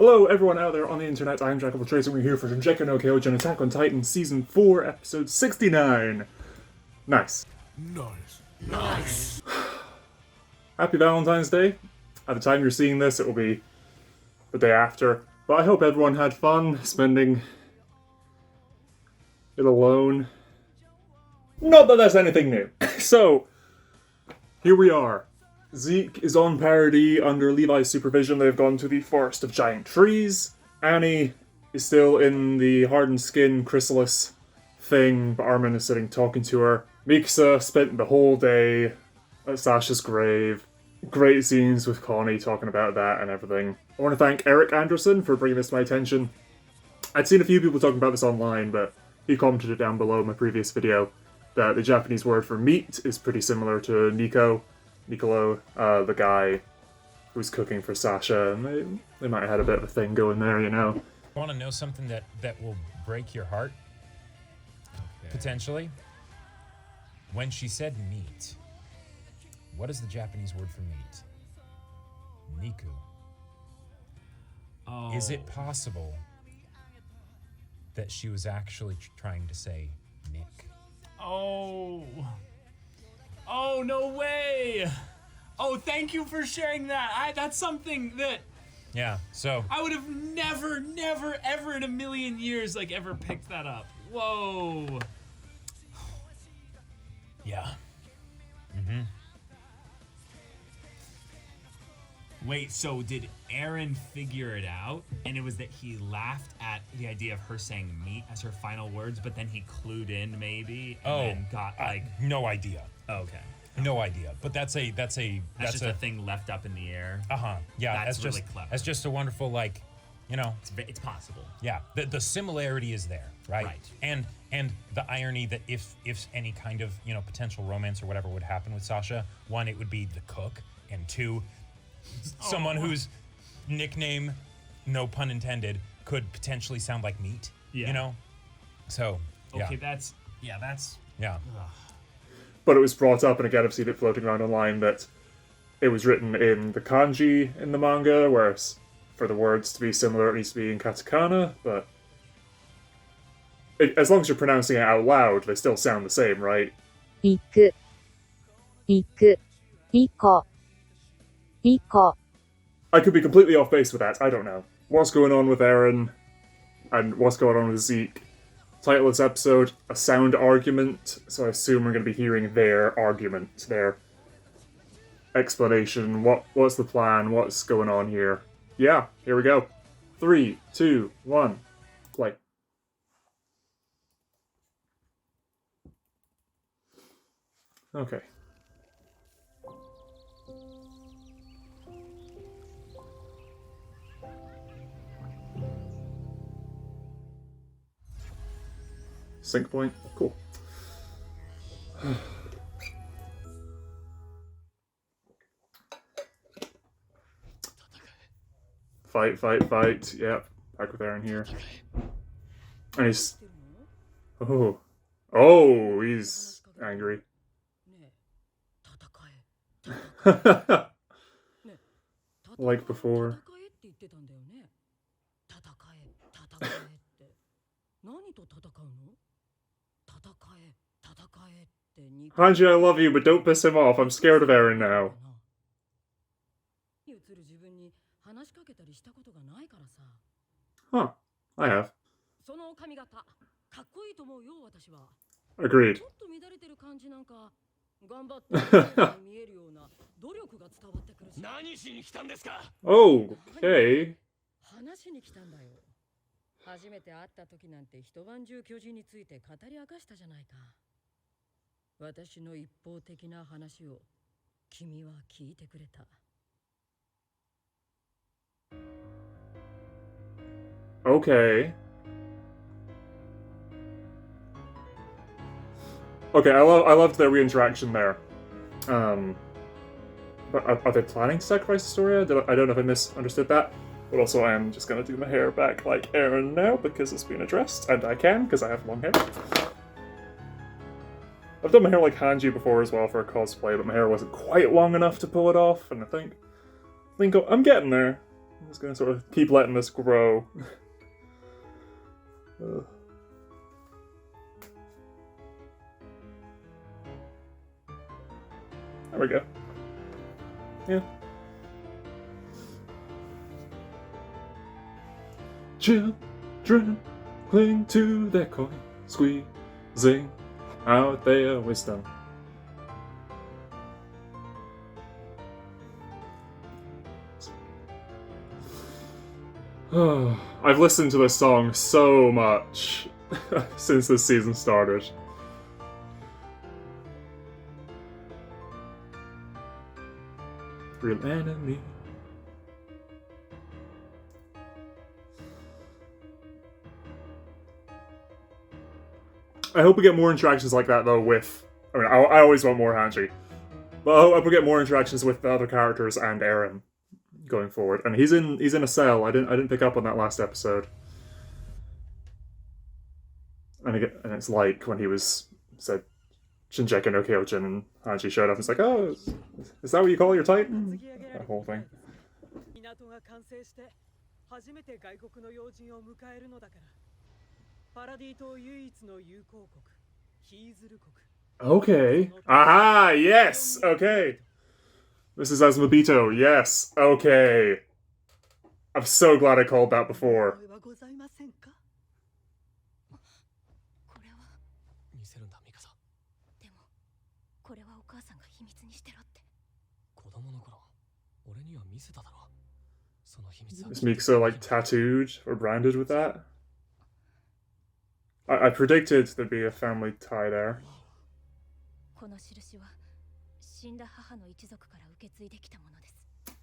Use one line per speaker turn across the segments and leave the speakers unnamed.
Hello everyone out there on the internet, I'm Jackal Trace and we're here for Shingeki No Kyojin Attack on Titan Season 4, Episode 69. Nice.
Nice.
Happy Valentine's Day. At the time you're seeing this, it will be the day after. But I hope everyone had fun spending it alone. Not that that's anything new. So, here we are. Zeke is on Paradis under Levi's supervision. They've gone to the Forest of Giant Trees. Annie is still in the hardened skin chrysalis thing, but Armin is sitting talking to her. Mikasa spent the whole day at Sasha's grave. Great scenes with Connie talking about that and everything. I want to thank Eric Anderson for bringing this to my attention. I'd seen a few people talking about this online, but he commented it down below my previous video that the Japanese word for meat is pretty similar to Nicolo, the guy who's cooking for Sasha, and they might have had a bit of a thing going there, you know.
Want to know something that will break your heart? Potentially? When she said meat, what is the Japanese word for meat? Niku.
Oh.
Is it possible that she was actually trying to say Nick?
Oh, no way. Oh, thank you for sharing that. That's something that
Yeah, so
I would have never, ever in a million years, ever picked that up. Whoa.
yeah.
Wait, so did Eren figure it out? And it was that he laughed at the idea of her saying meat as her final words, but then he clued in maybe and then got
No idea.
oh, okay.
No idea. But that's
That's just a thing left up in the air.
Yeah,
That's
just
really clever.
That's just a wonderful
It's possible.
Yeah, the similarity is there, right?
Right.
And the irony that if any kind of potential romance or whatever would happen with Sasha, one, it would be the cook, and two, someone whose nickname, no pun intended, could potentially sound like meat.
Yeah.
So yeah.
Okay, that's
Yeah.
But it was brought up, and again I've seen it floating around online, that it was written in the kanji in the manga, whereas for the words to be similar it needs to be in katakana, but as long as you're pronouncing it out loud, they still sound the same, right?
行く、行く、行こ、行こ。
I could be completely off base with that, I don't know. What's going on with Eren, and what's going on with Zeke? Title of this episode, A Sound Argument, so I assume we're going to be hearing their argument, their explanation. What's the plan, what's going on here? Yeah, here we go. 3, 2, 1, play. Okay. Sync point, cool. Fight. Yep, back with Eren here. And he's... Oh, he's angry. Like before. Hanji, I love you, but don't piss him off. I'm scared of Eren now. Huh, I have. Agreed. Okay.
初めて会った時なんて一晩中巨人について語り明かしたじゃないか。私の一方的な話を君は聞いてくれた。
Okay. Okay, I loved their re-interaction there. But are they planning to sacrifice Historia? I don't know if I misunderstood that. But also I am just gonna do my hair back like Eren now because it's been addressed, and I can because I have long hair. I've done my hair like Hanji before as well for a cosplay, but my hair wasn't quite long enough to pull it off, and I think I'm getting there. I'm just gonna sort of keep letting this grow. There we go. Yeah. Children cling to their coin, squeezing out their wisdom. I've listened to this song so much since this season started. Real enemy. I hope we get more interactions like that though with... I mean, I always want more Hanji. But I hope we get more interactions with the other characters and Eren going forward. And he's in a cell. I didn't pick up on that last episode. And it's like when he said Shingeki no Kyojin and Hanji showed up and it's like, oh, is that what you call your Titan? That whole thing. Okay. Aha, yes! Okay. Mrs. Asmobito, yes. Okay. I'm so glad I called that before. Is Mikasa like tattooed or branded with that? I predicted there'd be a family tie there.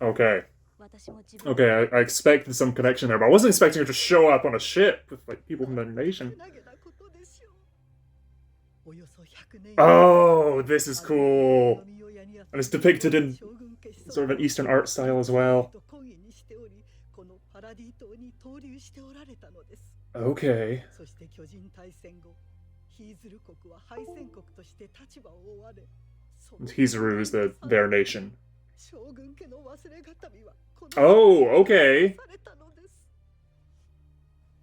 Okay. Okay, I expected some connection there, but I wasn't expecting her to show up on a ship with like people from the nation. Oh, this is cool. And it's depicted in sort of an Eastern art style as well. Okay. And Hizuru is their nation. Oh, okay.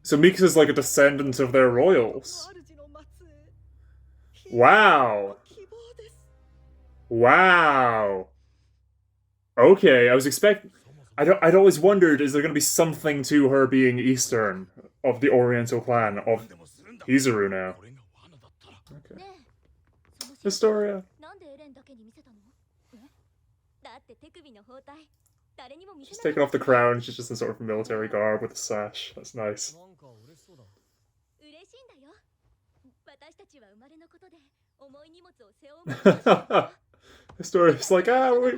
So Mikasa's like a descendant of their royals. Wow. Wow. Okay, I was expecting... I'd always wondered, is there going to be something to her being Eastern, of the Oriental clan, of Hizuru now? Okay. Historia. She's taken off the crown, she's just in sort of military garb with a sash. That's nice. Historia's like,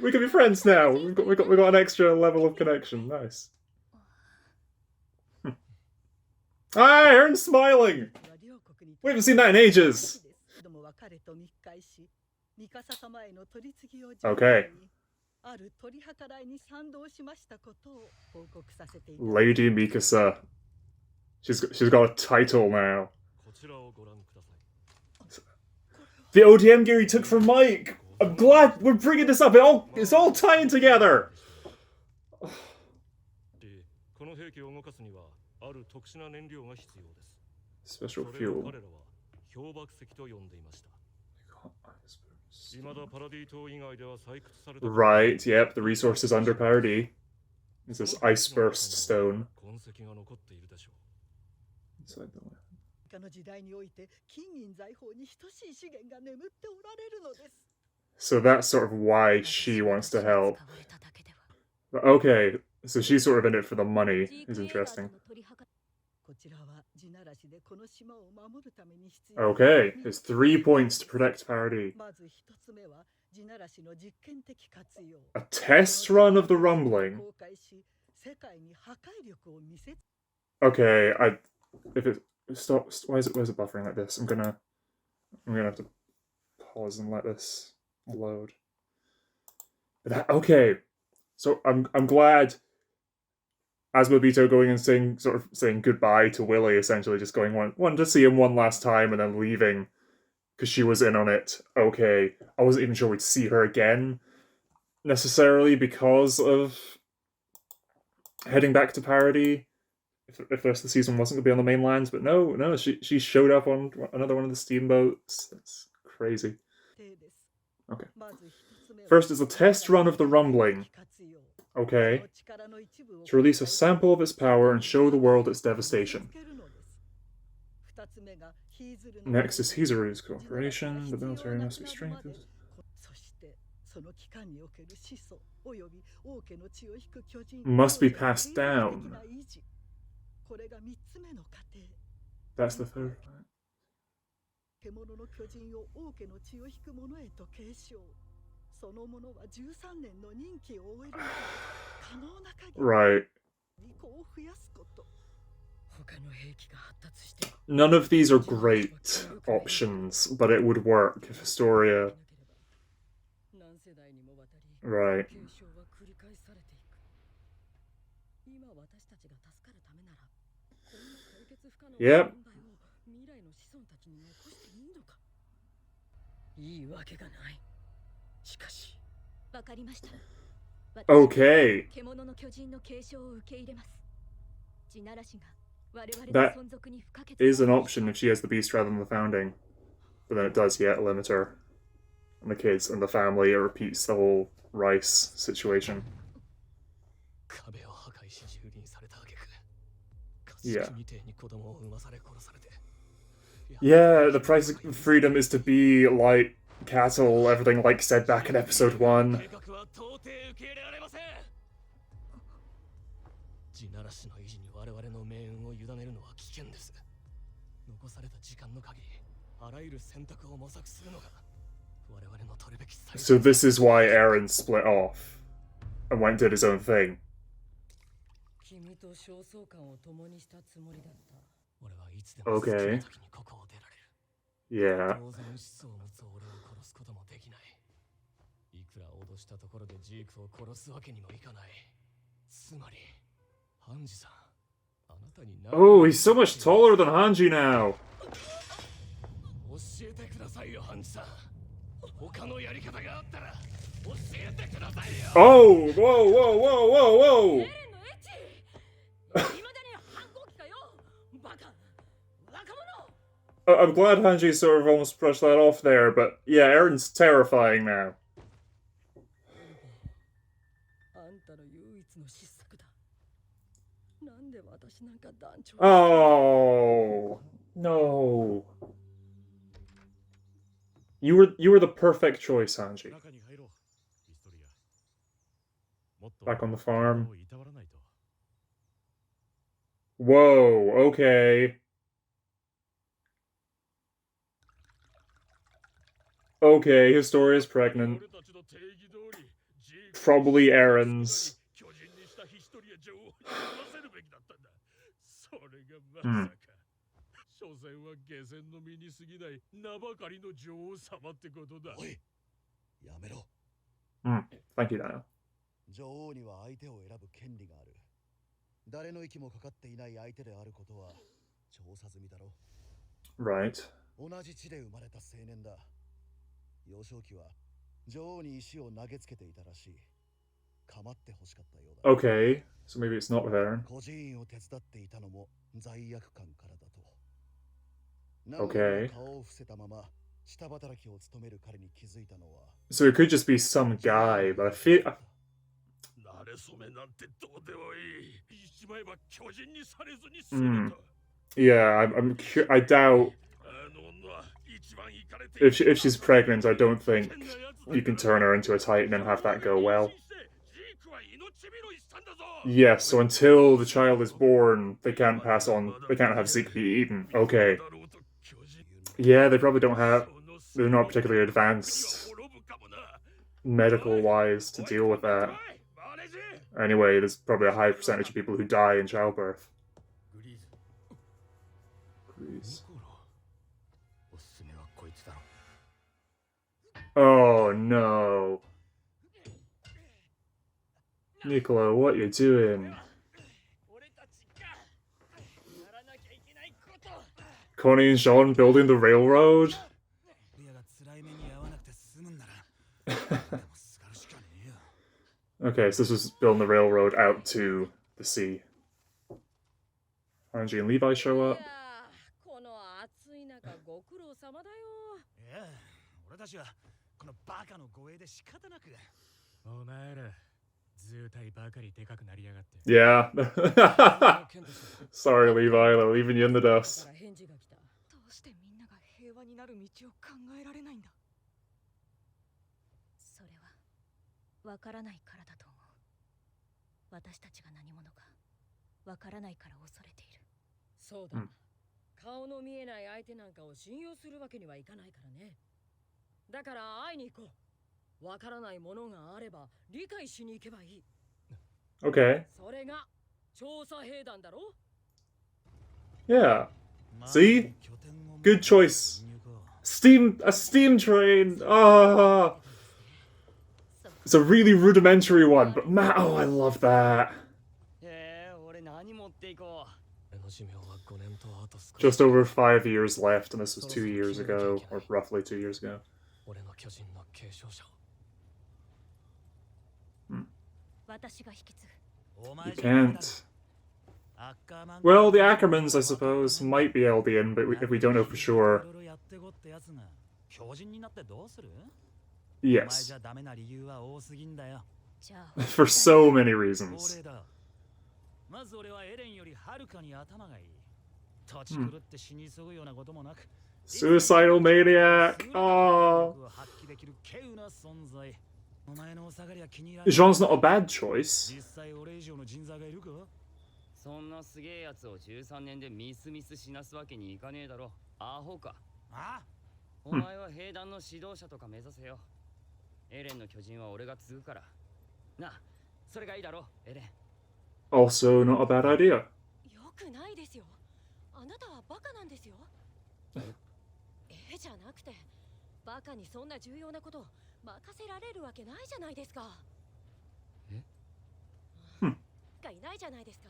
we can be friends now. We got an extra level of connection. Nice. Ah, Eren's smiling. We haven't seen that in ages. Okay. Lady Mikasa. She's got a title now. The ODM gear he took from Mike. I'm glad we're bringing this up. It's all tying together. Special fuel. Right, yep, the resources under Paradis. It's this ice burst stone. Inside the weapon. So that's sort of why she wants to help. Okay, so she's sort of in it for the money. Is interesting. Okay, there's 3 points to protect Paradis. A test run of the rumbling. Okay, if it stops, why is it buffering like this? I'm gonna have to pause and let this load. Okay, so I'm glad Asmobito going and saying goodbye to Willy, essentially just going one to see him one last time and then leaving because she was in on it. Okay, I wasn't even sure we'd see her again necessarily because of heading back to Paradis if the rest of the season wasn't going to be on the mainland. But no, she showed up on another one of the steamboats. That's crazy. Okay. First is a test run of the rumbling. Okay. To release a sample of its power and show the world its devastation. Next is Hizaru's cooperation. The military must be strengthened. Must be passed down. That's the third one. Right. None of these are great options, but it would work if Historia... Right. Yep. Okay. That is an option if she has the beast rather than the founding. But then it does, limit her. And the kids and the family, it repeats the whole rice situation. Yeah. Yeah, the price of freedom is to be like cattle, everything like said back in episode 1. So this is why Eren split off and went and did his own thing. Okay. Yeah. Oh, he's so much taller than Hanji now. Oh, whoa. I'm glad Hanji sort of almost brushed that off there, but yeah, Eren's terrifying now. Oh no. You were the perfect choice, Hanji. Back on the farm. Whoa, okay. Okay, Historia's pregnant. Probably Eren's. Thank you, Daniel. Right. Okay, so maybe it's not with Eren. Okay. So it could just be some guy, but I feel... Yeah, I doubt... If she's pregnant, I don't think you can turn her into a Titan and have that go well. Yes, so until the child is born, they can't pass on... They can't have Zeke be eaten. Okay. Yeah, they probably don't have... They're not particularly advanced medical-wise to deal with that. Anyway, there's probably a high percentage of people who die in childbirth. Grease. Oh no. Nicola, what you doing? Connie and Jean building the railroad? Okay, so this was building the railroad out to the sea. Hanji and Levi show up.
この暑い中ご苦労様だよ。
いや、俺たちはこのバカの護衛で仕方なく。
お前ら、図体ばかりでかくなりやがって。
Yeah. Sorry, Levi. They're leaving you in the dust.
から返事が来た。
どうしてみんなが平和になる道を考えられないんだ。
それはわからないからだと思う。私たちが何者かわからないから恐れている。
そうだ。顔の見えない相手なんかを信用するわけにはいかないからね。だから会いに行こう。わからないものがあれば理解しに行けばいい。
Okay.
それが調査兵団だろ
Yeah. See? Good choice. A steam train. Ah. It's a really rudimentary one, but man, oh, I love that.
俺何持っていこう。
Just over 5 years left, and this was 2 years ago, or roughly 2 years ago. You can't. Well, the Ackermans, I suppose, might be Eldian, but if we don't know for sure. Yes. For so many reasons. Suicidal maniac. Oh. Jean's not a bad choice.
そんなすげえやつを13年でミスミス死なすわけにいかねえだろ。アホか。
あ？
お前は兵団の指導者とか目指せよ。エレンの巨人は俺が継ぐから。な、それがいいだろ、エレン。
Also, not a bad idea.
よくないですよ。あなたはバカなんですよ。じゃなくて、バカにそんな重要なこと任せられるわけないじゃないですか。がいないじゃないですか。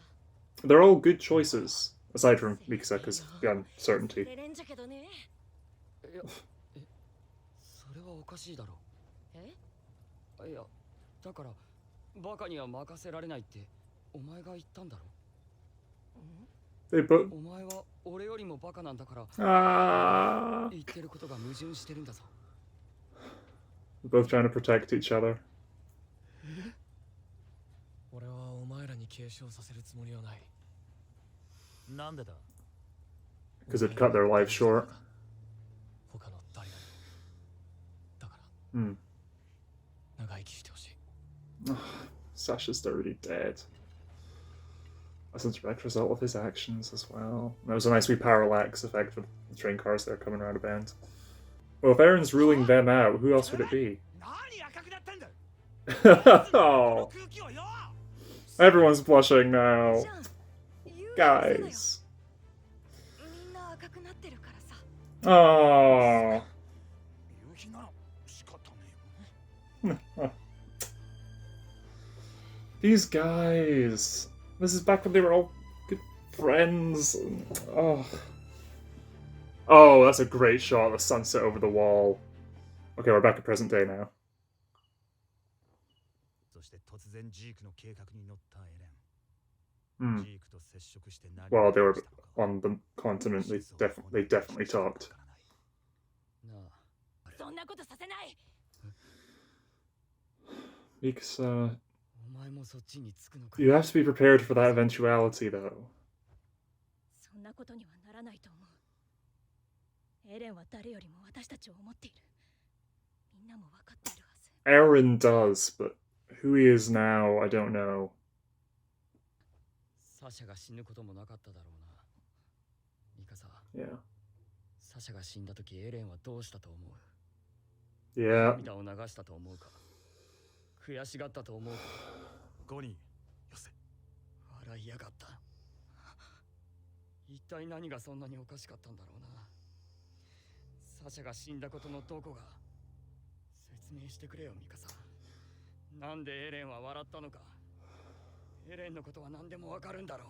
They're all good choices, aside from Mikasa, because the uncertainty.
エレンじゃけどね。
いや、それはおかしいだろ。いや、だからバカには任せられないってお前が言ったんだろ。
They both.
お前は俺よりもバカなんだから。言ってることが矛盾してるんだぞ。
They're both trying to protect each other.
俺はお前らに継承させるつもりはない。
なんでだ？
Because it'd cut their lives short.
他の誰よりも。だから。長生きしてほしい。
Sasha's already dead. That's a direct result of his actions as well. That was a nice wee parallax effect with the train cars there coming around a bend. Well, if Eren's ruling them out, who else would it be? Oh. Everyone's blushing now. Guys. Oh. These guys. This is back when they were all good friends. Oh. Oh, that's a great shot of the sunset over the wall. Okay, we're back at present day now. Well, they were on the continent. They definitely talked. Mikasa, you have to be prepared for that eventuality, though. Eren does, but who he is now, I don't know.
Sasha が死ぬこともなかっただろうな。ミカサ。
Yeah.
サシャが死んだ時エレンはどうしたと思う？
Yeah.
涙を流したと思うか？悔しがったと思うか？
ゴニー、よせ。
笑いやがった。一体何がそんなにおかしかったんだろうな。サシャが死んだことのどこが？説明してくれよ、ミカサ。なんでエレンは笑ったのか？エレンのことは何でもわかるんだろう。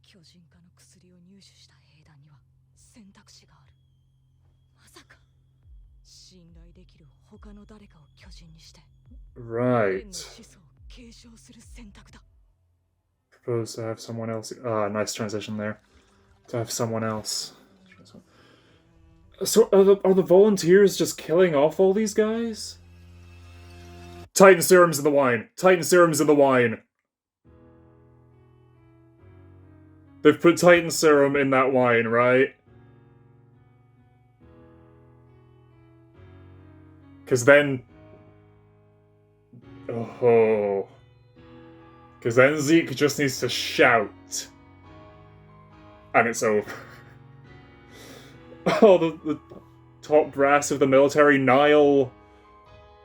巨人化の薬を入手した兵団には選択肢がある。まさか信頼できる他の誰かを巨人にしてエレンの
Right.
子孫を
継承する選択だ。
Propose to have someone else. Ah, nice transition there. To have someone else. So are the volunteers just killing off all these guys? Titan serum's in the wine. Titan serum's in the wine. They've put Titan serum in that wine, right? Because then... Oh... Because then Zeke just needs to shout. And it's over. Oh, the top brass of the military, Niall.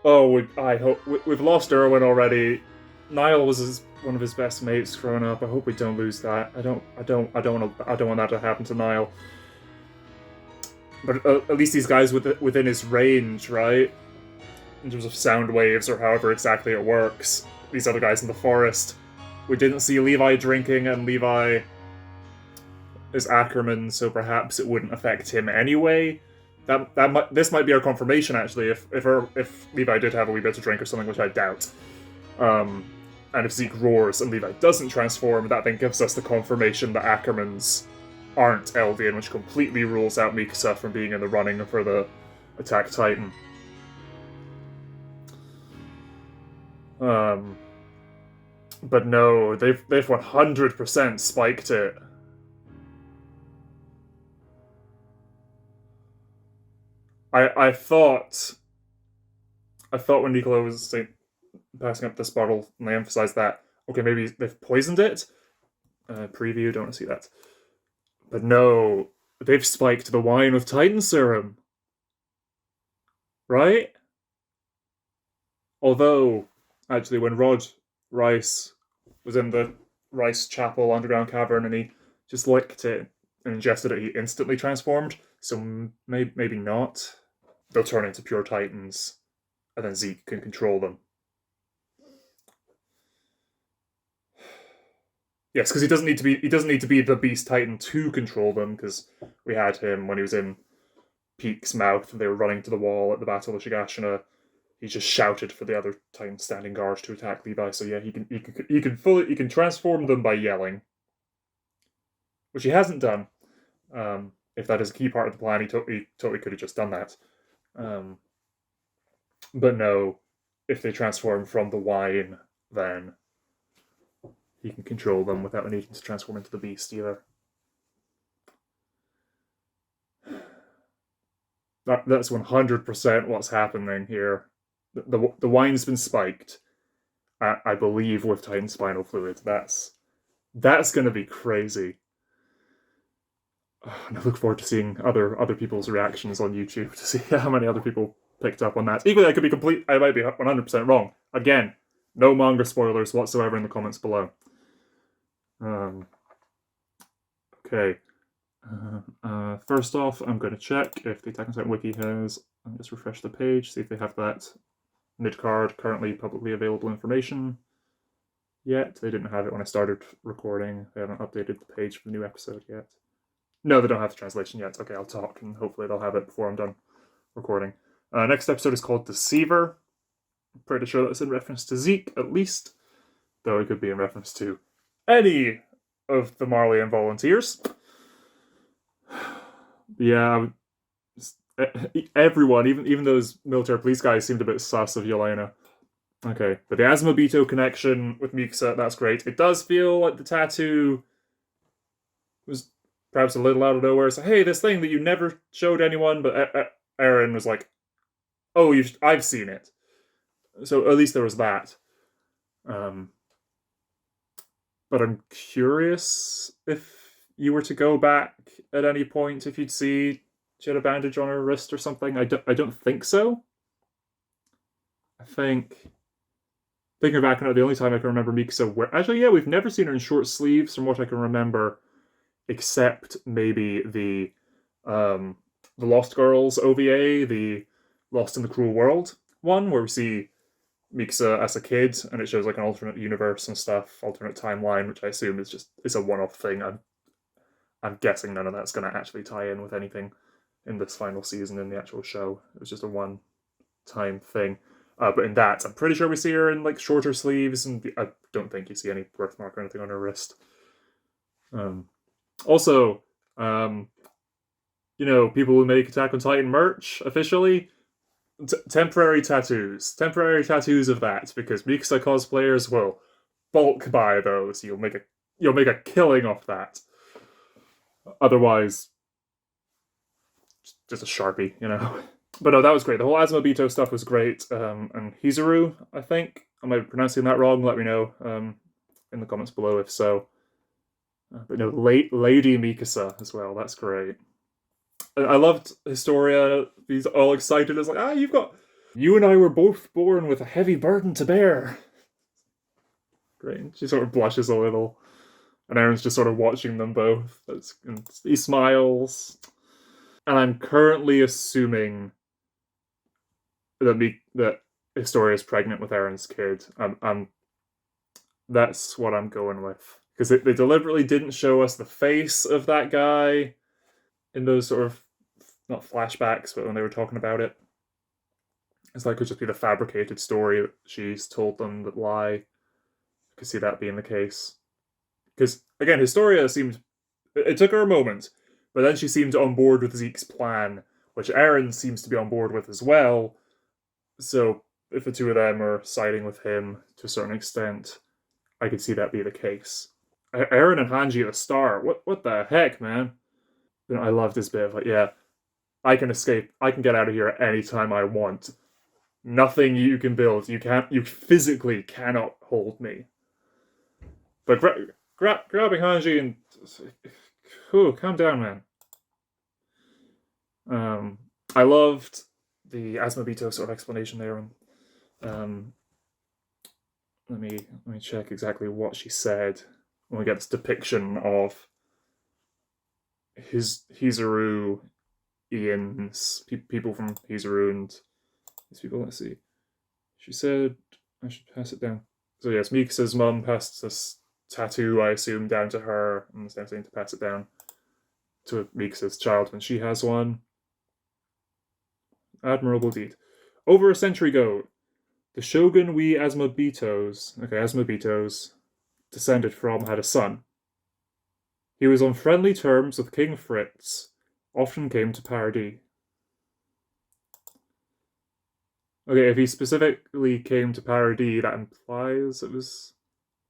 Oh, I hope we've lost Erwin already. Niall was one of his best mates growing up. I hope we don't lose that. I don't want that to happen to Niall. But at least these guys within his range, right? In terms of sound waves or however exactly it works. These other guys in the forest. We didn't see Levi drinking, and Levi is Ackerman, so perhaps it wouldn't affect him anyway. This might be our confirmation, actually, if Levi did have a wee bit to drink or something, which I doubt. And if Zeke roars and Levi doesn't transform, that then gives us the confirmation that Ackermans aren't Eldian, which completely rules out Mikasa from being in the running for the Attack Titan. But no, they've 100% spiked it. I thought when Niccolo was passing up this bottle and they emphasized that, okay, maybe they've poisoned it. Preview, don't want to see that. But no, they've spiked the wine with Titan serum. Right? Although, actually, when Rod Rice was in the Rice Chapel underground cavern and he just licked it and ingested it, he instantly transformed. So maybe not. They'll turn into pure Titans, and then Zeke can control them. Yes, because he doesn't need to be the Beast Titan to control them, because we had him when he was in Peak's mouth and they were running to the wall at the Battle of Shigashina. He just shouted for the other Titans standing guard to attack Levi. So yeah, he can transform them by yelling, which he hasn't done. If that is a key part of the plan, he totally could have just done that. But no, if they transform from the wine, then he can control them without needing to transform into the beast either. That's 100% what's happening here. The wine's been spiked, I believe, with Titan spinal fluid. That's going to be crazy. And I look forward to seeing other people's reactions on YouTube to see how many other people picked up on that. Equally, I might be 100% wrong. Again, no manga spoilers whatsoever in the comments below. Okay. First off, I'm going to check if the Attack on Titan wiki has. I'll just refresh the page, see if they have that mid-card currently publicly available information yet. They didn't have it when I started recording. They haven't updated the page for the new episode yet. No, they don't have the translation yet. Okay, I'll talk, and hopefully they'll have it before I'm done recording. Next episode is called Deceiver. I'm pretty sure that's in reference to Zeke, at least. Though it could be in reference to any of the Marleyan volunteers. Yeah, everyone, even those military police guys, seemed a bit sus of Yelena. Okay, but the Azumabito connection with Mikasa, that's great. It does feel like the tattoo was perhaps a little out of nowhere. So, hey, this thing that you never showed anyone, but Eren was like, oh, I've seen it. So at least there was that. But I'm curious if you were to go back at any point, if you'd see she had a bandage on her wrist or something. I don't think so. I think, thinking back now, the only time I can remember Mikasa actually, yeah, we've never seen her in short sleeves from what I can remember, except maybe the Lost Girls OVA, the Lost in the Cruel World one, where we see Mikasa as a kid, and it shows like an alternate universe and stuff, alternate timeline, which I assume is a one-off thing. I'm guessing none of that's going to actually tie in with anything in this final season in the actual show. It was just a one-time thing. But in that, I'm pretty sure we see her in like shorter sleeves, and I don't think you see any birthmark or anything on her wrist. Also, people who make Attack on Titan merch officially, temporary tattoos of that, because Mikasa cosplayers will bulk buy those. You'll make a killing off that. Otherwise, just a Sharpie, But no, that was great. The whole Azumabito stuff was great. And Hizuru, I think I might be pronouncing that wrong. Let me know in the comments below if so. But no, Lady Mikasa as well. That's great. I loved Historia. He's all excited. It's like, you and I were both born with a heavy burden to bear. Great. She sort of blushes a little. And Eren's just sort of watching them both. And he smiles. And I'm currently assuming that Historia is pregnant with Eren's kid. That's what I'm going with. Because they deliberately didn't show us the face of that guy in those sort of, not flashbacks, but when they were talking about it. It's like it could just be the fabricated story that she's told them that lie. I could see that being the case. Because, again, Historia seemed... It took her a moment, but then she seemed on board with Zeke's plan, which Eren seems to be on board with as well. So, if the two of them are siding with him to a certain extent, I could see that be the case. Eren and Hanji at the start, what the heck, man? I loved this bit of like, yeah, I can escape. I can get out of here at any time I want. Nothing you can build. You physically cannot hold me. But grabbing Hanji and... calm down, man. I loved the Azumabito sort of explanation there. Let me check exactly what she said when we get this depiction of Hizuru, Ian's people from Hizuru and these people. Let's see. She said I should pass it down. So yes, Mikasa's mum passed this tattoo, I assume, down to her, and it's saying to pass it down to Mikasa's child when she has one. Admirable deed. Over a century ago, the shogun we Azumabitos descended from had a son. He was on friendly terms with King Fritz, often came to Paradis. Okay, if he specifically came to Paradis, that implies it was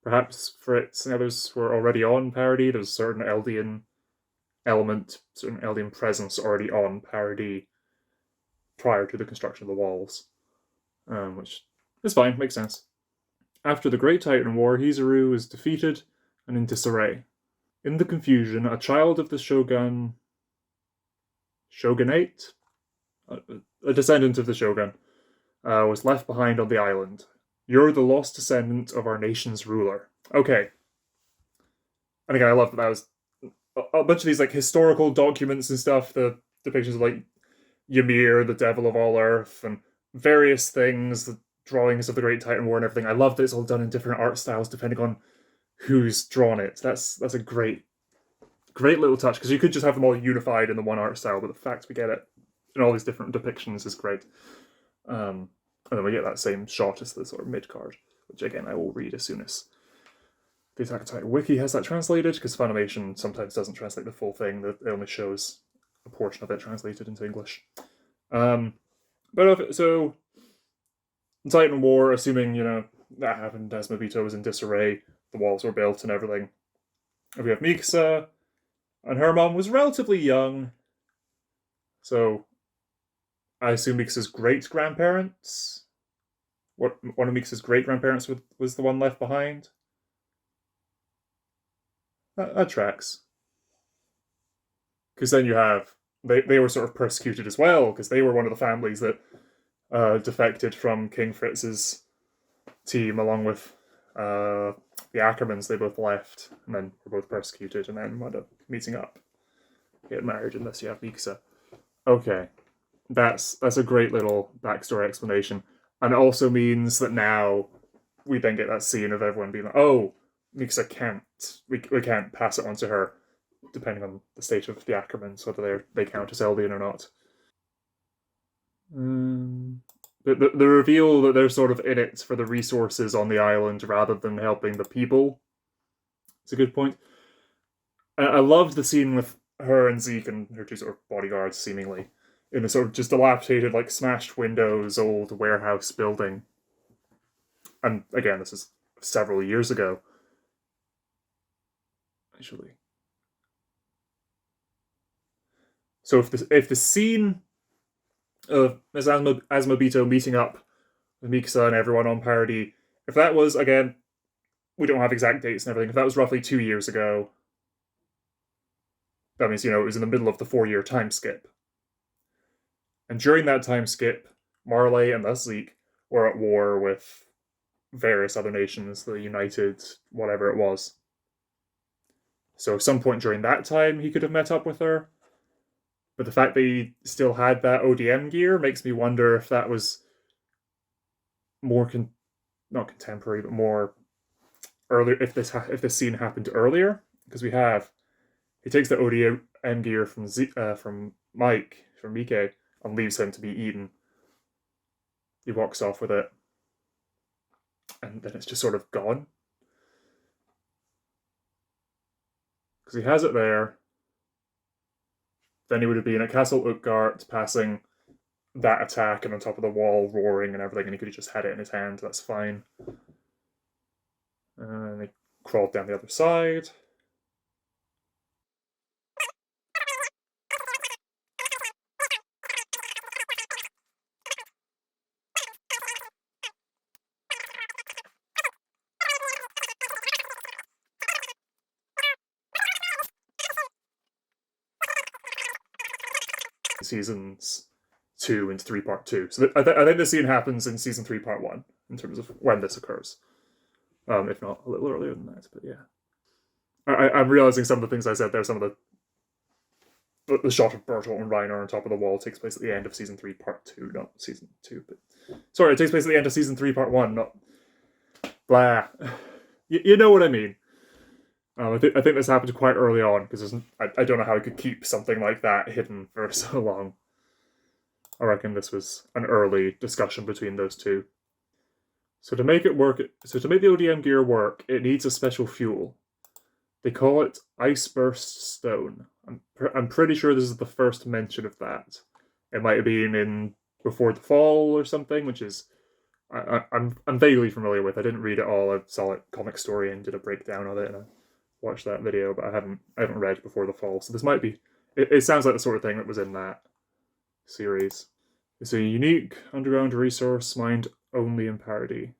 perhaps Fritz and others were already on Paradis. There was a certain Eldian element, certain Eldian presence already on Paradis prior to the construction of the walls. Which is fine, makes sense. After the Great Titan War, Hizuru was defeated and in disarray. In the confusion, a child of the shogunate, a descendant of the shogun, was left behind on the island. You're the lost descendant of our nation's ruler. Okay. And again, I love that was a bunch of these like historical documents and stuff, the depictions of like Ymir, the devil of all earth, and various things, the drawings of the Great Titan War and everything. I love that it's all done in different art styles depending on who's drawn it. That's a great little touch, because you could just have them all unified in the one art style, but the fact we get it in all these different depictions is great. And then we get that same shot as the sort of mid-card, which again I will read as soon as the Attack on Titan wiki has that translated, because Funimation sometimes doesn't translate the full thing, it only shows a portion of it translated into English. So, Titan War, assuming, that happened, Azumabito was in disarray, the walls were built and everything. We have Mikasa, and her mom was relatively young, so I assume Mikasa's great-grandparents? One of Mikasa's great-grandparents was the one left behind? That tracks. Because then you have... They were sort of persecuted as well, because they were one of the families that defected from King Fritz's team, along with the Ackermans. They both left, and then were both persecuted, and then wound up meeting up, getting married, unless you have Mikasa. Okay. That's a great little backstory explanation. And it also means that now we then get that scene of everyone being like, oh, Mikasa can't, we can't pass it on to her, depending on the state of the Ackermans, whether they count as Eldian or not. the reveal that they're sort of in it for the resources on the island rather than helping the people. It's a good point. I loved the scene with her and Zeke and her two sort of bodyguards, seemingly, in a sort of just dilapidated, like, smashed windows, old warehouse building. And again, this is several years ago. Actually. So if the scene of Ms. Asmobito meeting up with Mikasa and everyone on Paradis, if that was, again, we don't have exact dates and everything, if that was roughly 2 years ago, that means, it was in the middle of the 4-year time skip. And during that time skip, Marley and thus Zeke were at war with various other nations, the United, whatever it was. So at some point during that time, he could have met up with her. But the fact that he still had that ODM gear makes me wonder if that was more, not contemporary, but more earlier, if this scene happened earlier. Because he takes the ODM gear from Mike, from Mike, and leaves him to be eaten. He walks off with it. And then it's just sort of gone. Because he has it there. Then he would have been at Castle Utgard, passing that attack and on top of the wall, roaring and everything, and he could have just had it in his hand, that's fine. And he crawled down the other side. Seasons 2 into 3 part 2. So I think this scene happens in season 3 part 1 in terms of when this occurs. If not a little earlier than that, but yeah. I'm realizing some of the things I said there, some of the shot of Bertolt and Reiner on top of the wall takes place at the end of season 3 part 2, not season 2, but sorry, it takes place at the end of season 3 part 1, not blah. You know what I mean. I think this happened quite early on, because I don't know how I could keep something like that hidden for so long. I reckon this was an early discussion between those two. So to make it work, to make the ODM gear work, it needs a special fuel. They call it Ice Burst Stone. I'm pretty sure this is the first mention of that. It might have been in Before the Fall or something, which is I'm vaguely familiar with. I didn't read it all. I saw it Comic Story and did a breakdown of it, and I watched that video, but I haven't read Before the Fall. So this might be. It sounds like the sort of thing that was in that series. It's a unique underground resource mined only in Paradis.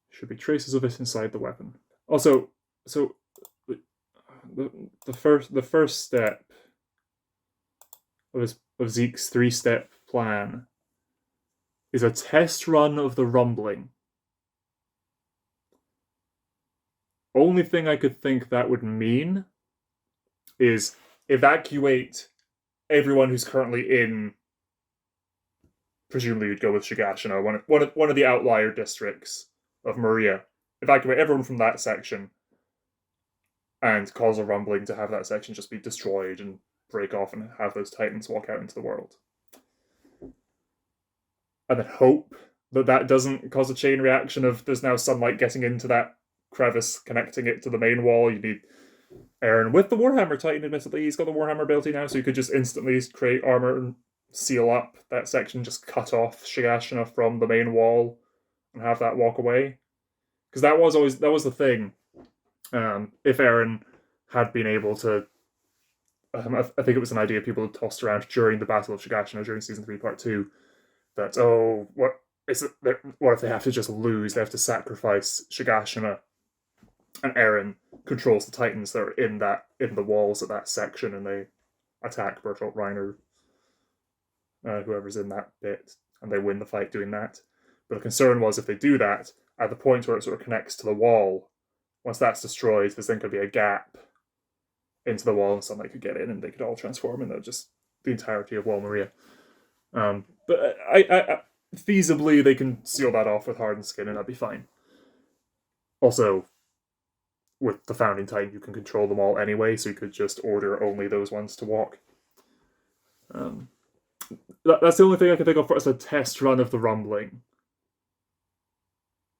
Should be traces of it inside the weapon. Also, so the first step of Zeke's 3-step plan is a test run of the rumbling. Only thing I could think that would mean is evacuate everyone who's currently in. Presumably, you'd go with Shigashino, one of the outlier districts of Maria. Evacuate everyone from that section, and cause a rumbling to have that section just be destroyed and break off, and have those Titans walk out into the world. And then hope that doesn't cause a chain reaction of there's now sunlight getting into that crevice, connecting it to the main wall. You need Eren with the Warhammer Titan, admittedly. He's got the Warhammer ability now, so you could just instantly create armor and seal up that section, just cut off Shigashina from the main wall and have that walk away. Because that was the thing. If Eren had been able to, I think it was an idea people had tossed around during the Battle of Shigashina during season 3 part 2, that what if they have to just lose? They have to sacrifice Shigashina, and Eren controls the Titans that are in the walls of that section, and they attack Bertolt Reiner, whoever's in that bit, and they win the fight doing that. But the concern was, if they do that, at the point where it sort of connects to the wall, once that's destroyed, there's then going to be a gap into the wall, and sunlight could get in, and they could all transform, and just the entirety of Wall Maria. But I feasibly, they can seal that off with hardened skin, and that'd be fine. Also, with the Founding Titan, you can control them all anyway, so you could just order only those ones to walk. That's the only thing I can think of as a test run of the rumbling.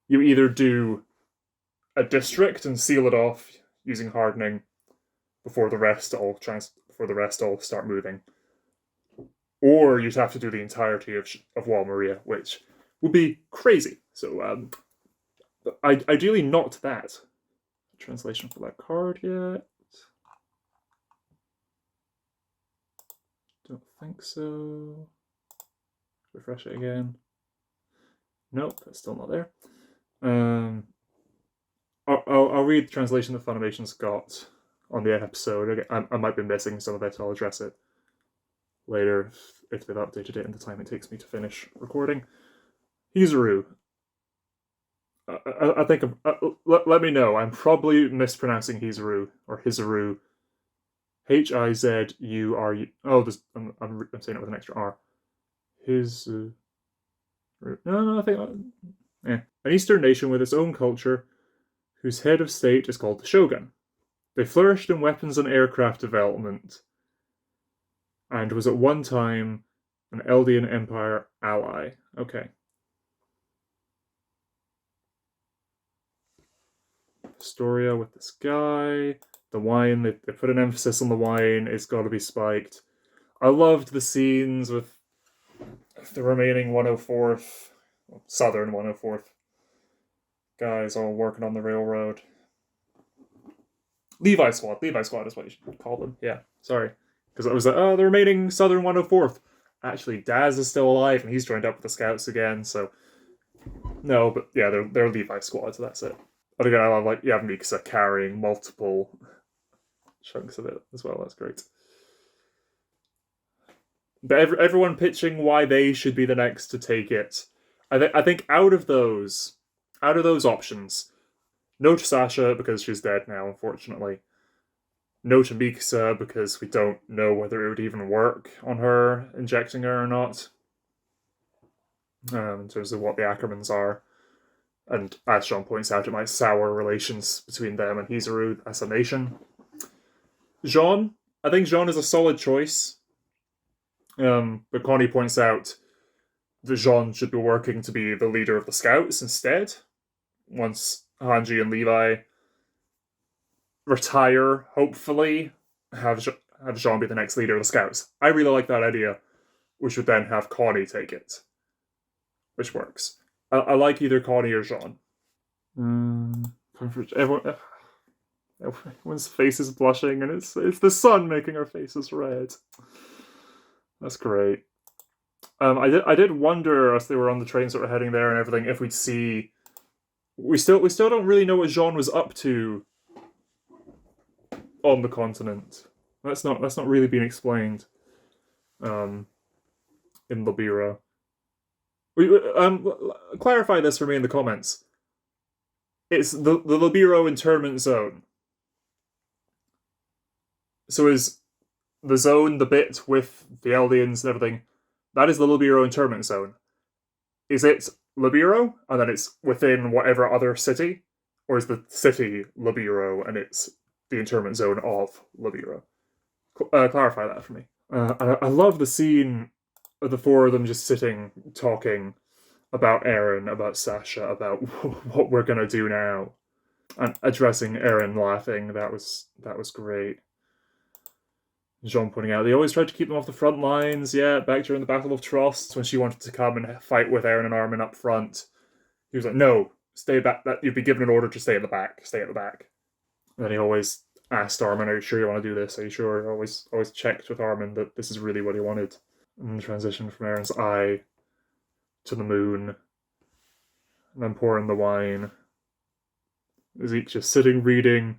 You either do a district and seal it off using hardening before the rest all start moving, or you'd have to do the entirety of Wall Maria, which would be crazy. So ideally not that. Translation for that card yet? Don't think so. Refresh it again. Nope, that's still not there. I'll read the translation that Funimation's got on the episode. I might be missing some of it, so I'll address it later if they've updated it in the time it takes me to finish recording. Hizuru. I think let me know. I'm probably mispronouncing Hizuru or Hizuru. Hizuru. Oh, I'm saying it with an extra R. Hizuru. No, I think. An Eastern nation with its own culture, whose head of state is called the Shogun. They flourished in weapons and aircraft development, and was at one time an Eldian Empire ally. Okay. Historia with this guy. The wine, they put an emphasis on the wine. It's got to be spiked. I loved the scenes with the remaining 104th, Southern 104th guys all working on the railroad. Levi Squad is what you should call them. Yeah, sorry. Because it was like, the remaining Southern 104th. Actually, Daz is still alive and he's joined up with the Scouts again, so... No, but yeah, they're Levi Squad, so that's it. But again, I love, like, you have Mikasa carrying multiple chunks of it as well. That's great. But everyone pitching why they should be the next to take it. I think out of those options, no to Sasha because she's dead now, unfortunately. No to Mikasa because we don't know whether it would even work on her, injecting her or not. In terms of what the Ackermans are. And as Sean points out, it might sour relations between them and Hizuru as a nation. Jean, I think Jean is a solid choice. But Connie points out that Jean should be working to be the leader of the Scouts instead. Once Hanji and Levi retire, hopefully, have Jean be the next leader of the Scouts. I really like that idea, which would then have Connie take it. Which works. I like either Connie or Jean. Everyone's face is blushing, and it's the sun making our faces red. That's great. I did wonder as they were on the train sort of heading there and everything if we'd see. We still don't really know what Jean was up to on the continent. That's not really been explained. In Libero. Clarify this for me in the comments. It's the Libero internment zone. So is the zone, the bit with the Eldians and everything, that is the Libero internment zone. Is it Libero, and then it's within whatever other city? Or is the city Libero, and it's the internment zone of Libero? Clarify that for me. I love the scene of the four of them just sitting, talking about Eren, about Sasha, about what we're gonna do now. And addressing Eren laughing, that was great. Jean pointing out, they always tried to keep them off the front lines, yeah, back during the Battle of Trost, when she wanted to come and fight with Eren and Armin up front. He was like, no, stay back, you'd be given an order to stay at the back. And then he always asked Armin, are you sure you want to do this? Are you sure? Always checked with Armin that this is really what he wanted. And the transition from Eren's eye to the moon, and then pouring the wine. Zeke just sitting reading.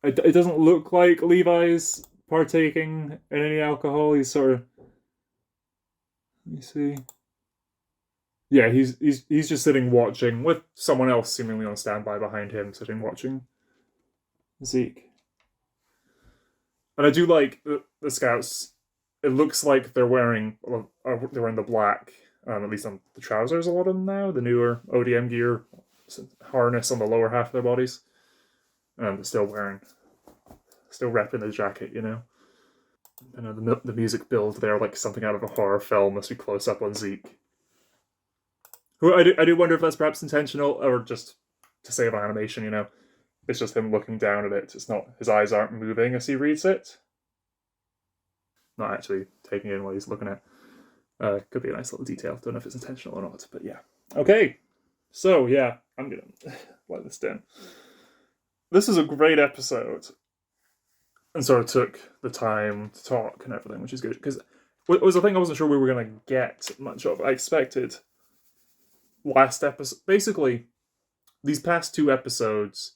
It doesn't look like Levi's partaking in any alcohol. He's sort of. Let me see. Yeah, he's just sitting watching with someone else seemingly on standby behind him, sitting watching Zeke. And I do like the Scouts. It looks like they're wearing the black, at least on the trousers, a lot of them now, the newer ODM gear, harness on the lower half of their bodies. But still repping the jacket, you know. I know the music build there like something out of a horror film as we close up on Zeke. Who I do wonder if that's perhaps intentional or just to save on animation, you know. It's just him looking down at it. It's not, his eyes aren't moving as he reads it. Not actually taking in what he's looking at. Could be a nice little detail. Don't know if it's intentional or not, but yeah. Okay, so yeah, I'm gonna let this down. This is a great episode, and sort of took the time to talk and everything, which is good, because it was a thing I wasn't sure we were gonna get much of. I expected last episode, basically, these past 2 episodes,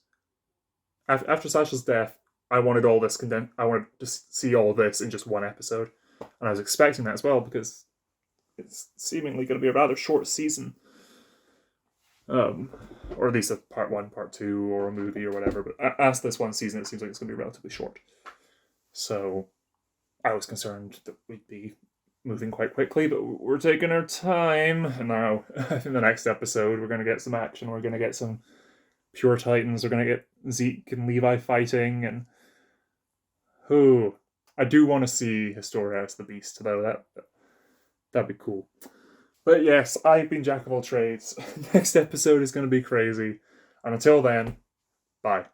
after Sasha's death, I wanted all this condensed. I wanted to see all this in just one episode, and I was expecting that as well because it's seemingly going to be a rather short season, or at least a part 1, part 2, or a movie or whatever. But as this one season, it seems like it's going to be relatively short. So I was concerned that we'd be moving quite quickly, but we're taking our time. And now, in the next episode, we're going to get some action. We're going to get some pure titans. We're going to get Zeke and Levi fighting, and I do want to see Historia as the Beast, though. That'd be cool. But yes, I've been Jack of all trades. Next episode is going to be crazy. And until then, bye.